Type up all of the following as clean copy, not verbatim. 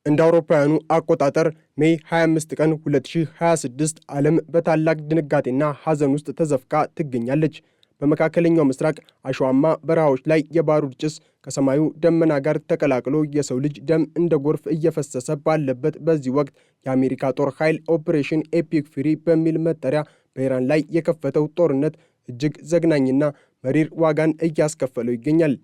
እንደ አውሮፓውያኑ አቆጣጠር ሜይ 25 ቀን 2026 ዓለም በታላቅ ድንጋጤና ሐዘን ውስጥ ተዘፍቃ ትገኛለች። በመካከለኛው ምስራቅ አሸዋማ በረሃዎች ላይ የባሩድ ጭስ ከሰማዩ ደመና ጋር ተቀላቅሎ የሰው ልጅ ደም እንደ ጎርፍ እየፈሰሰ ባለበት በዚህ ወቅት የአሜሪካ ጦር ኃይል ኦፕሬሽን ኤፒክ ፉሪ በሚል መጠሪያ በኢራን ላይ የከፈተው ጦርነት እጅግ ዘግናኝና መሪር ዋጋን እያስከፈለው ይገኛል።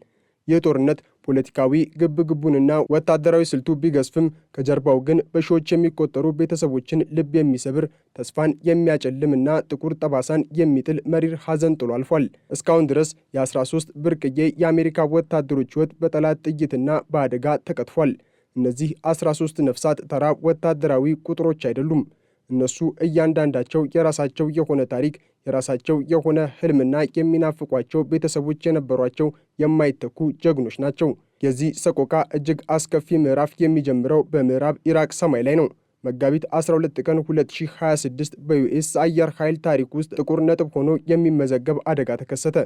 ይህ ጦርነት ፖለቲካዊ ግብግቡንና ወታደራዊ ስልቱ ቢገዝፍም ከጀርባው ግን በሺዎች የሚቆጠሩ ቤተሰቦችን ልብ የሚሰብር ተስፋን የሚያጨልምና ጥቁር ጠባሳን የሚጥል መሪር ሐዘን ጥሎ አልፏል። እስካሁን ድረስ የ13 ብርቅዬ የአሜሪካ ወታደሮች ሕይወት በጠላት ጥይትና በአደጋ ተቀጥፏል። እነዚህ 13 ነፍሳት ተራ ወታደራዊ ቁጥሮች አይደሉም። እነሱ እያንዳንዳቸው የራሳቸው የሆነ ታሪክ፣ የራሳቸው የሆነ ህልምና የሚናፍቋቸው ቤተሰቦች የነበሯቸው የማይተኩ ጀግኖች ናቸው። የዚህ ሰቆቃ እጅግ አስከፊ ምዕራፍ የሚጀምረው በምዕራብ ኢራቅ ሰማይ ላይ ነው። መጋቢት 12 ቀን 2026 በዩኤስ አየር ኃይል ታሪክ ውስጥ ጥቁር ነጥብ ሆኖ የሚመዘገብ አደጋ ተከሰተ።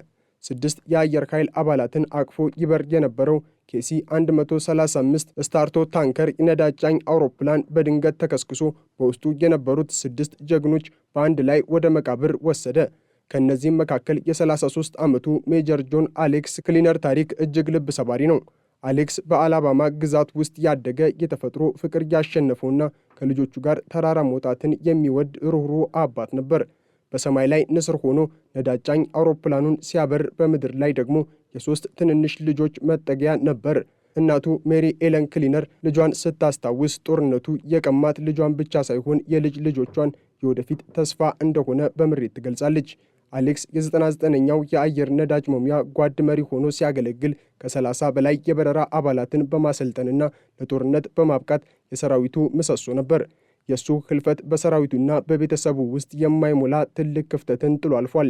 6 የአየር ኃይል አባላትን አቅፎ ይበር የነበረው ኬሲ 135 ስታርቶ ታንከር ነዳጅ ጫኝ አውሮፕላን በድንገት ተከስክሶ በውስጡ የነበሩት 6 ጀግኖች በአንድ ላይ ወደ መቃብር ወሰደ። ከእነዚህም መካከል የ33 ዓመቱ ሜጀር ጆን አሌክስ ክሊነር ታሪክ እጅግ ልብ ሰባሪ ነው። አሌክስ በአላባማ ግዛት ውስጥ ያደገ የተፈጥሮ ፍቅር ያሸነፈውና ከልጆቹ ጋር ተራራ መውጣትን የሚወድ ሩህሩህ አባት ነበር። በሰማይ ላይ ንስር ሆኖ ነዳጅ ጫኝ አውሮፕላኑን ሲያበር፣ በምድር ላይ ደግሞ የ3 ትንንሽ ልጆች መጠጊያ ነበር። እናቱ ሜሪ ኤለን ክሊነር ልጇን ስታስታውስ ጦርነቱ የቀማት ልጇን ብቻ ሳይሆን የልጅ ልጆቿን የወደፊት ተስፋ እንደሆነ በምሬት ትገልጻለች። አሌክስ የ99ኛው የአየር ነዳጅ መሙያ ጓድ መሪ ሆኖ ሲያገለግል ከ30 በላይ የበረራ አባላትን በማሰልጠንና ለጦርነት በማብቃት የሰራዊቱ ምሰሶ ነበር። የእሱ ህልፈት በሰራዊቱና በቤተሰቡ ውስጥ የማይሞላ ትልቅ ክፍተትን ጥሎ አልፏል።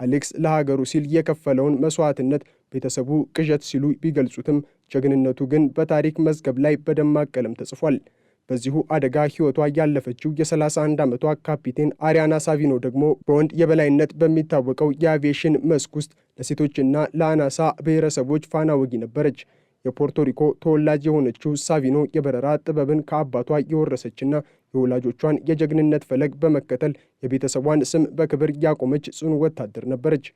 አሌክስ ለሀገሩ ሲል የከፈለውን መስዋዕትነት ቤተሰቡ ቅዠት ሲሉ ቢገልጹትም ጀግንነቱ ግን በታሪክ መዝገብ ላይ በደማቅ ቀለም ተጽፏል። በዚሁ አደጋ ሕይወቷ ያለፈችው የ31 ዓመቷ ካፒቴን አሪያና ሳቪኖ ደግሞ በወንድ የበላይነት በሚታወቀው የአቪዬሽን መስክ ውስጥ ለሴቶችና ለአናሳ ብሔረሰቦች ፋና ወጊ ነበረች። የፖርቶሪኮ ተወላጅ የሆነችው ሳቪኖ የበረራ ጥበብን ከአባቷ የወረሰችና የወላጆቿን የጀግንነት ፈለግ በመከተል የቤተሰቧን ስም በክብር ያቆመች ጽኑ ወታደር ነበረች።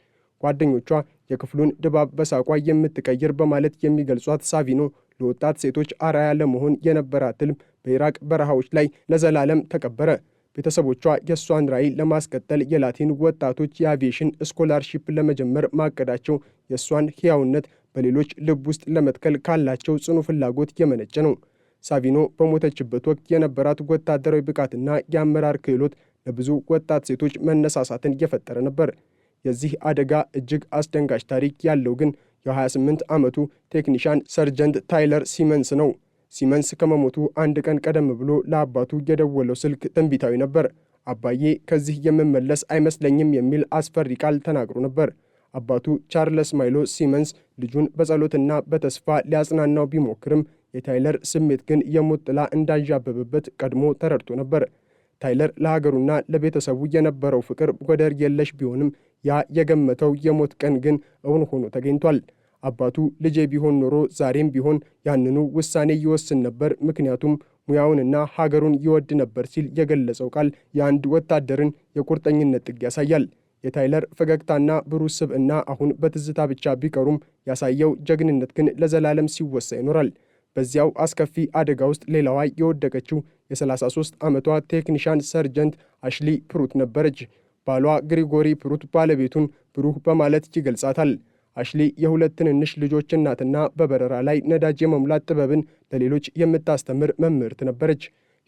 ጓደኞቿ የክፍሉን ድባብ በሳቋ የምትቀይር በማለት የሚገልጿት ሳቪኖ ለወጣት ሴቶች አርአያ ለመሆን የነበራት ሕልም በኢራቅ በረሃዎች ላይ ለዘላለም ተቀበረ። ቤተሰቦቿ የእሷን ራዕይ ለማስቀጠል የላቲን ወጣቶች የአቪዬሽን ስኮላርሺፕ ለመጀመር ማቀዳቸው የእሷን ሕያውነት በሌሎች ልብ ውስጥ ለመትከል ካላቸው ጽኑ ፍላጎት የመነጨ ነው። ሳቪኖ በሞተችበት ወቅት የነበራት ወታደራዊ ብቃትና የአመራር ክህሎት ለብዙ ወጣት ሴቶች መነሳሳትን እየፈጠረ ነበር። የዚህ አደጋ እጅግ አስደንጋጭ ታሪክ ያለው ግን የ28 ዓመቱ ቴክኒሻን ሰርጀንት ታይለር ሲመንስ ነው። ሲመንስ ከመሞቱ አንድ ቀን ቀደም ብሎ ለአባቱ የደወለው ስልክ ትንቢታዊ ነበር። አባዬ ከዚህ የምመለስ አይመስለኝም የሚል አስፈሪ ቃል ተናግሮ ነበር። አባቱ ቻርለስ ማይሎ ሲመንስ ልጁን በጸሎትና በተስፋ ሊያጽናናው ቢሞክርም የታይለር ስሜት ግን የሞት ጥላ እንዳንዣበበበት ቀድሞ ተረድቶ ነበር። ታይለር ለሀገሩና ለቤተሰቡ የነበረው ፍቅር ወደር የለሽ ቢሆንም ያ የገመተው የሞት ቀን ግን እውን ሆኖ ተገኝቷል። አባቱ ልጄ ቢሆን ኖሮ ዛሬም ቢሆን ያንኑ ውሳኔ ይወስን ነበር፣ ምክንያቱም ሙያውንና ሀገሩን ይወድ ነበር ሲል የገለጸው ቃል የአንድ ወታደርን የቁርጠኝነት ጥግ ያሳያል። የታይለር ፈገግታና ብሩህ ስብዕና አሁን በትዝታ ብቻ ቢቀሩም ያሳየው ጀግንነት ግን ለዘላለም ሲወሳ ይኖራል። በዚያው አስከፊ አደጋ ውስጥ ሌላዋ የወደቀችው የ33 ዓመቷ ቴክኒሻን ሰርጀንት አሽሊ ፕሩት ነበረች። ባሏ ግሪጎሪ ፕሩት ባለቤቱን ብሩህ በማለት ይገልጻታል። አሽሊ የሁለት ትንንሽ ልጆች እናትና በበረራ ላይ ነዳጅ የመሙላት ጥበብን ለሌሎች የምታስተምር መምህርት ነበረች።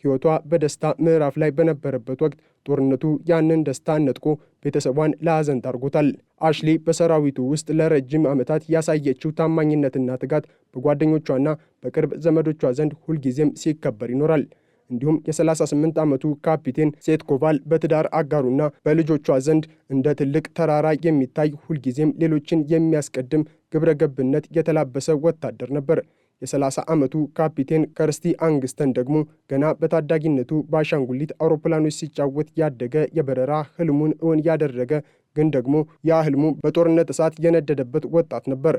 ሕይወቷ በደስታ ምዕራፍ ላይ በነበረበት ወቅት ጦርነቱ ያንን ደስታ ነጥቆ ቤተሰቧን ለሐዘን ዳርጎታል። አሽሊ በሰራዊቱ ውስጥ ለረጅም ዓመታት ያሳየችው ታማኝነትና ትጋት በጓደኞቿና በቅርብ ዘመዶቿ ዘንድ ሁልጊዜም ሲከበር ይኖራል። እንዲሁም የ38 ዓመቱ ካፒቴን ሴት ኮቫል በትዳር አጋሩና በልጆቿ ዘንድ እንደ ትልቅ ተራራ የሚታይ ሁልጊዜም ሌሎችን የሚያስቀድም ግብረ ገብነት የተላበሰ ወታደር ነበር። የ30 ዓመቱ ካፒቴን ከርስቲ አንግስተን ደግሞ ገና በታዳጊነቱ በአሻንጉሊት አውሮፕላኖች ሲጫወት ያደገ የበረራ ህልሙን እውን ያደረገ ግን ደግሞ ያ ህልሙ በጦርነት እሳት የነደደበት ወጣት ነበር።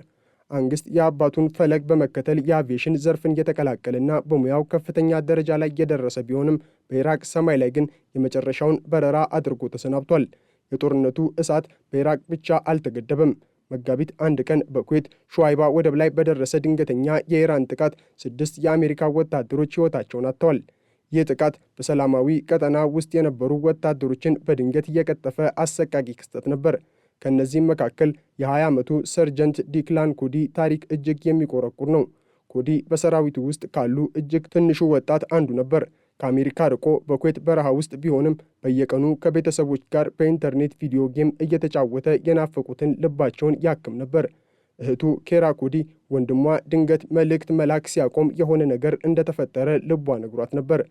አንግስት የአባቱን ፈለግ በመከተል የአቪዬሽን ዘርፍን የተቀላቀለና በሙያው ከፍተኛ ደረጃ ላይ የደረሰ ቢሆንም በኢራቅ ሰማይ ላይ ግን የመጨረሻውን በረራ አድርጎ ተሰናብቷል። የጦርነቱ እሳት በኢራቅ ብቻ አልተገደበም። መጋቢት 1 ቀን በኩዌት ሹዋይባ ወደብ ላይ በደረሰ ድንገተኛ የኢራን ጥቃት 6 የአሜሪካ ወታደሮች ሕይወታቸውን አጥተዋል። ይህ ጥቃት በሰላማዊ ቀጠና ውስጥ የነበሩ ወታደሮችን በድንገት እየቀጠፈ አሰቃቂ ክስተት ነበር። ከእነዚህም መካከል የ20 ዓመቱ ሰርጀንት ዲክላን ኮዲ ታሪክ እጅግ የሚቆረቁር ነው። ኮዲ በሰራዊቱ ውስጥ ካሉ እጅግ ትንሹ ወጣት አንዱ ነበር። ከአሜሪካ ርቆ በኩዌት በረሃ ውስጥ ቢሆንም በየቀኑ ከቤተሰቦች ጋር በኢንተርኔት ቪዲዮ ጌም እየተጫወተ የናፈቁትን ልባቸውን ያክም ነበር። እህቱ ኬራ ኮዲ ወንድሟ ድንገት መልእክት መላክ ሲያቆም የሆነ ነገር እንደተፈጠረ ልቧ ነግሯት ነበር።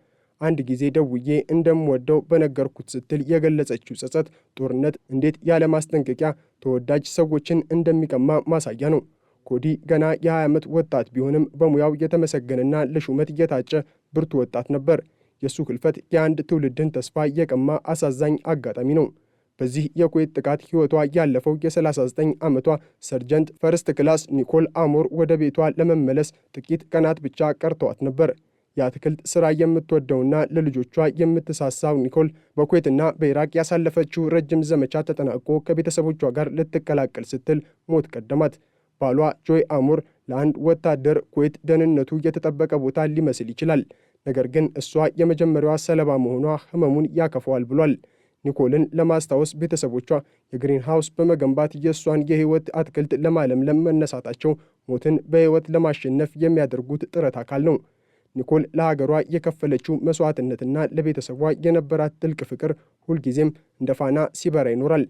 አንድ ጊዜ ደውዬ እንደምወደው በነገርኩት ስትል የገለጸችው ጸጸት ጦርነት እንዴት ያለ ማስጠንቀቂያ ተወዳጅ ሰዎችን እንደሚቀማ ማሳያ ነው። ኮዲ ገና የ20 ዓመት ወጣት ቢሆንም በሙያው የተመሰገነና ለሹመት እየታጨ ብርቱ ወጣት ነበር። የእሱ ህልፈት የአንድ ትውልድን ተስፋ የቀማ አሳዛኝ አጋጣሚ ነው። በዚህ የኩዌት ጥቃት ሕይወቷ ያለፈው የ39 ዓመቷ ሰርጀንት ፈርስት ክላስ ኒኮል አሞር ወደ ቤቷ ለመመለስ ጥቂት ቀናት ብቻ ቀርተዋት ነበር። የአትክልት ሥራ የምትወደውና ለልጆቿ የምትሳሳው ኒኮል በኩዌትና በኢራቅ ያሳለፈችው ረጅም ዘመቻ ተጠናቆ ከቤተሰቦቿ ጋር ልትቀላቀል ስትል ሞት ቀደማት። ባሏ ጆይ አሞር ለአንድ ወታደር ኩዌት ደህንነቱ የተጠበቀ ቦታ ሊመስል ይችላል። ነገር ግን እሷ የመጀመሪያዋ ሰለባ መሆኗ ህመሙን ያከፈዋል ብሏል። ኒኮልን ለማስታወስ ቤተሰቦቿ የግሪን ሃውስ በመገንባት የእሷን የህይወት አትክልት ለማለምለም መነሳታቸው ሞትን በህይወት ለማሸነፍ የሚያደርጉት ጥረት አካል ነው። ኒኮል ለሀገሯ የከፈለችው መስዋዕትነትና ለቤተሰቧ የነበራት ጥልቅ ፍቅር ሁልጊዜም እንደ ፋና ሲበራ ይኖራል።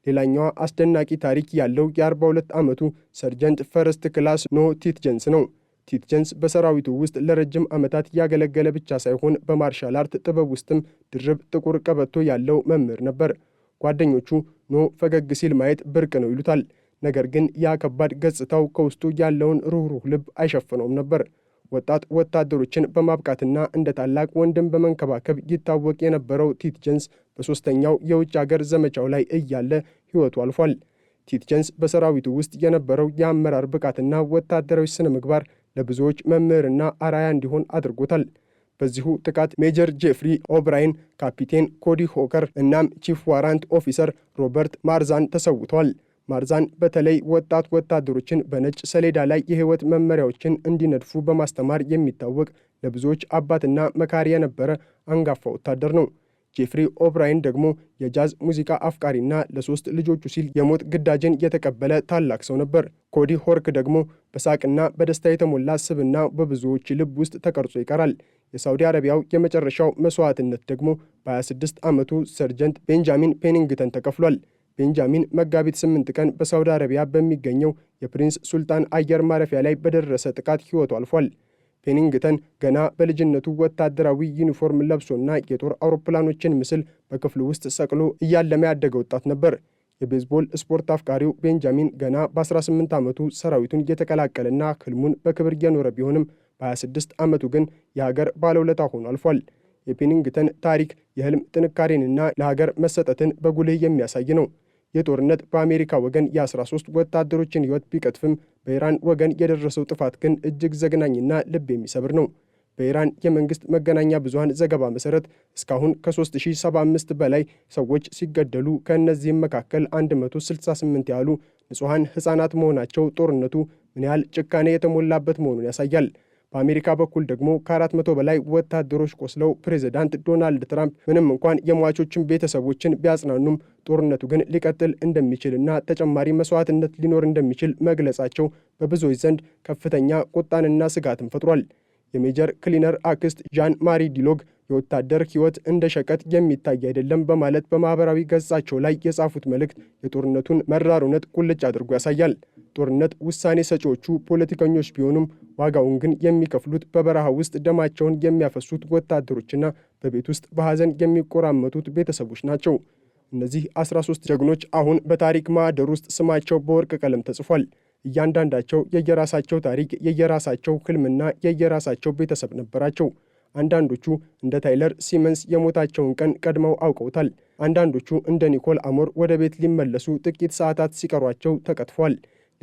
ሌላኛዋ አስደናቂ ታሪክ ያለው የ42 ዓመቱ ሰርጀንት ፈርስት ክላስ ኖ ቲትጀንስ ነው። ቲትጀንስ በሰራዊቱ ውስጥ ለረጅም ዓመታት ያገለገለ ብቻ ሳይሆን በማርሻል አርት ጥበብ ውስጥም ድርብ ጥቁር ቀበቶ ያለው መምህር ነበር። ጓደኞቹ ኖ ፈገግ ሲል ማየት ብርቅ ነው ይሉታል። ነገር ግን ያ ከባድ ገጽታው ከውስጡ ያለውን ሩህሩህ ልብ አይሸፍነውም ነበር። ወጣት ወታደሮችን በማብቃትና እንደ ታላቅ ወንድም በመንከባከብ ይታወቅ የነበረው ቲትጀንስ በሦስተኛው የውጭ አገር ዘመቻው ላይ እያለ ሕይወቱ አልፏል። ቲትጀንስ በሰራዊቱ ውስጥ የነበረው የአመራር ብቃትና ወታደራዊ ስነ ምግባር ለብዙዎች መምህርና አራያ እንዲሆን አድርጎታል። በዚሁ ጥቃት ሜጀር ጄፍሪ ኦብራይን፣ ካፒቴን ኮዲ ሆከር እናም ቺፍ ዋራንት ኦፊሰር ሮበርት ማርዛን ተሰውተዋል። ማርዛን በተለይ ወጣት ወታደሮችን በነጭ ሰሌዳ ላይ የሕይወት መመሪያዎችን እንዲነድፉ በማስተማር የሚታወቅ ለብዙዎች አባትና መካሪ የነበረ አንጋፋ ወታደር ነው። ጄፍሪ ኦብራይን ደግሞ የጃዝ ሙዚቃ አፍቃሪና ለ3 ልጆቹ ሲል የሞት ግዳጅን የተቀበለ ታላቅ ሰው ነበር። ኮዲ ሆርክ ደግሞ በሳቅና በደስታ የተሞላ ስብዕና በብዙዎች ልብ ውስጥ ተቀርጾ ይቀራል። የሳውዲ አረቢያው የመጨረሻው መስዋዕትነት ደግሞ በ26 ዓመቱ ሰርጀንት ቤንጃሚን ፔኒንግተን ተከፍሏል። ቤንጃሚን መጋቢት 8 ቀን በሳውዲ አረቢያ በሚገኘው የፕሪንስ ሱልጣን አየር ማረፊያ ላይ በደረሰ ጥቃት ሕይወቱ አልፏል። ፔኒንግተን ገና በልጅነቱ ወታደራዊ ዩኒፎርም ለብሶና የጦር አውሮፕላኖችን ምስል በክፍሉ ውስጥ ሰቅሎ እያለመ ያደገ ወጣት ነበር። የቤዝቦል ስፖርት አፍቃሪው ቤንጃሚን ገና በ18 ዓመቱ ሰራዊቱን የተቀላቀለና ህልሙን በክብር የኖረ ቢሆንም በ26 ዓመቱ ግን የሀገር ባለውለታ ሆኖ አልፏል። የፔኒንግተን ታሪክ የህልም ጥንካሬንና ለሀገር መሰጠትን በጉልህ የሚያሳይ ነው። የጦርነት በአሜሪካ ወገን የ13 ወታደሮችን ሕይወት ቢቀጥፍም በኢራን ወገን የደረሰው ጥፋት ግን እጅግ ዘግናኝና ልብ የሚሰብር ነው። በኢራን የመንግሥት መገናኛ ብዙሃን ዘገባ መሠረት እስካሁን ከ3075 በላይ ሰዎች ሲገደሉ ከእነዚህም መካከል 168 ያህሉ ንጹሐን ሕፃናት መሆናቸው ጦርነቱ ምን ያህል ጭካኔ የተሞላበት መሆኑን ያሳያል። በአሜሪካ በኩል ደግሞ ከ400 በላይ ወታደሮች ቆስለው ፕሬዝዳንት ዶናልድ ትራምፕ ምንም እንኳን የሟቾችን ቤተሰቦችን ቢያጽናኑም ጦርነቱ ግን ሊቀጥል እንደሚችልና ተጨማሪ መስዋዕትነት ሊኖር እንደሚችል መግለጻቸው በብዙዎች ዘንድ ከፍተኛ ቁጣንና ስጋትን ፈጥሯል። የሜጀር ክሊነር አክስት ዣን ማሪ ዲሎግ የወታደር ሕይወት እንደ ሸቀጥ የሚታይ አይደለም በማለት በማኅበራዊ ገጻቸው ላይ የጻፉት መልእክት የጦርነቱን መራር እውነት ቁልጭ አድርጎ ያሳያል። ጦርነት ውሳኔ ሰጪዎቹ ፖለቲከኞች ቢሆኑም ዋጋውን ግን የሚከፍሉት በበረሃ ውስጥ ደማቸውን የሚያፈሱት ወታደሮችና በቤት ውስጥ በሐዘን የሚቆራመቱት ቤተሰቦች ናቸው። እነዚህ 13 ጀግኖች አሁን በታሪክ ማዕደር ውስጥ ስማቸው በወርቅ ቀለም ተጽፏል። እያንዳንዳቸው የየራሳቸው ታሪክ፣ የየራሳቸው ሕልምና የየራሳቸው ቤተሰብ ነበራቸው። አንዳንዶቹ እንደ ታይለር ሲመንስ የሞታቸውን ቀን ቀድመው አውቀውታል። አንዳንዶቹ እንደ ኒኮል አሞር ወደ ቤት ሊመለሱ ጥቂት ሰዓታት ሲቀሯቸው ተቀጥፏል።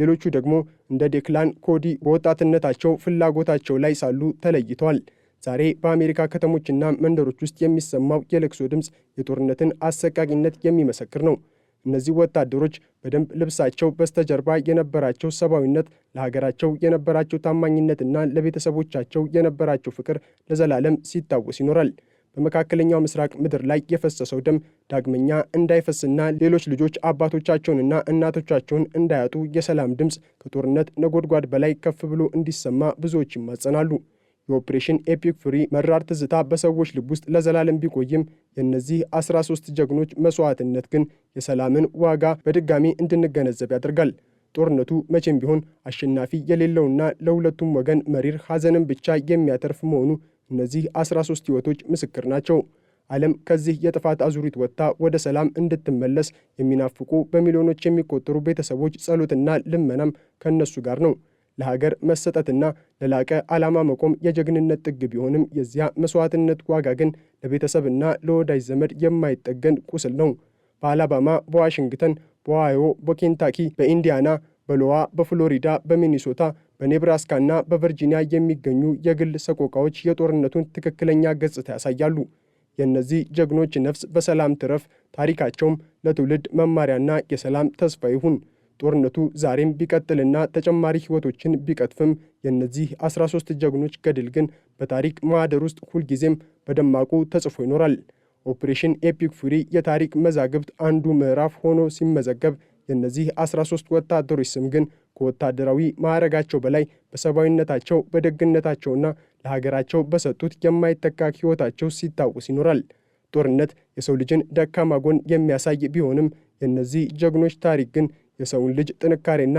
ሌሎቹ ደግሞ እንደ ዴክላን ኮዲ በወጣትነታቸው ፍላጎታቸው ላይ ሳሉ ተለይተዋል። ዛሬ በአሜሪካ ከተሞችና መንደሮች ውስጥ የሚሰማው የለቅሶ ድምፅ የጦርነትን አሰቃቂነት የሚመሰክር ነው። እነዚህ ወታደሮች በደንብ ልብሳቸው በስተጀርባ የነበራቸው ሰብአዊነት፣ ለሀገራቸው የነበራቸው ታማኝነትና ለቤተሰቦቻቸው የነበራቸው ፍቅር ለዘላለም ሲታወስ ይኖራል። በመካከለኛው ምስራቅ ምድር ላይ የፈሰሰው ደም ዳግመኛ እንዳይፈስና ሌሎች ልጆች አባቶቻቸውንና እናቶቻቸውን እንዳያጡ የሰላም ድምፅ ከጦርነት ነጎድጓድ በላይ ከፍ ብሎ እንዲሰማ ብዙዎች ይማጸናሉ። የኦፕሬሽን ኤፒክ ፉሪ መራር ትዝታ በሰዎች ልብ ውስጥ ለዘላለም ቢቆይም የእነዚህ 13 ጀግኖች መስዋዕትነት ግን የሰላምን ዋጋ በድጋሚ እንድንገነዘብ ያደርጋል። ጦርነቱ መቼም ቢሆን አሸናፊ የሌለውና ለሁለቱም ወገን መሪር ሐዘንን ብቻ የሚያተርፍ መሆኑ እነዚህ 13 ሕይወቶች ምስክር ናቸው። ዓለም ከዚህ የጥፋት አዙሪት ወጥታ ወደ ሰላም እንድትመለስ የሚናፍቁ በሚሊዮኖች የሚቆጠሩ ቤተሰቦች ጸሎትና ልመናም ከእነሱ ጋር ነው። ለሀገር መሰጠትና ለላቀ ዓላማ መቆም የጀግንነት ጥግ ቢሆንም የዚያ መስዋዕትነት ዋጋ ግን ለቤተሰብና ለወዳጅ ዘመድ የማይጠገን ቁስል ነው። በአላባማ፣ በዋሽንግተን፣ በኦሃዮ፣ በኬንታኪ፣ በኢንዲያና፣ በሎዋ፣ በፍሎሪዳ፣ በሚኒሶታ፣ በኔብራስካና በቨርጂኒያ የሚገኙ የግል ሰቆቃዎች የጦርነቱን ትክክለኛ ገጽታ ያሳያሉ። የእነዚህ ጀግኖች ነፍስ በሰላም ትረፍ፣ ታሪካቸውም ለትውልድ መማሪያና የሰላም ተስፋ ይሁን። ጦርነቱ ዛሬም ቢቀጥልና ተጨማሪ ሕይወቶችን ቢቀጥፍም የእነዚህ 13 ጀግኖች ገድል ግን በታሪክ ማህደር ውስጥ ሁልጊዜም በደማቁ ተጽፎ ይኖራል። ኦፕሬሽን ኤፒክ ፉሪ የታሪክ መዛግብት አንዱ ምዕራፍ ሆኖ ሲመዘገብ የእነዚህ 13 ወታደሮች ስም ግን ከወታደራዊ ማዕረጋቸው በላይ በሰብአዊነታቸው፣ በደግነታቸውና ለሀገራቸው በሰጡት የማይተካ ሕይወታቸው ሲታወስ ይኖራል። ጦርነት የሰው ልጅን ደካማ ጎን የሚያሳይ ቢሆንም የእነዚህ ጀግኖች ታሪክ ግን የሰውን ልጅ ጥንካሬና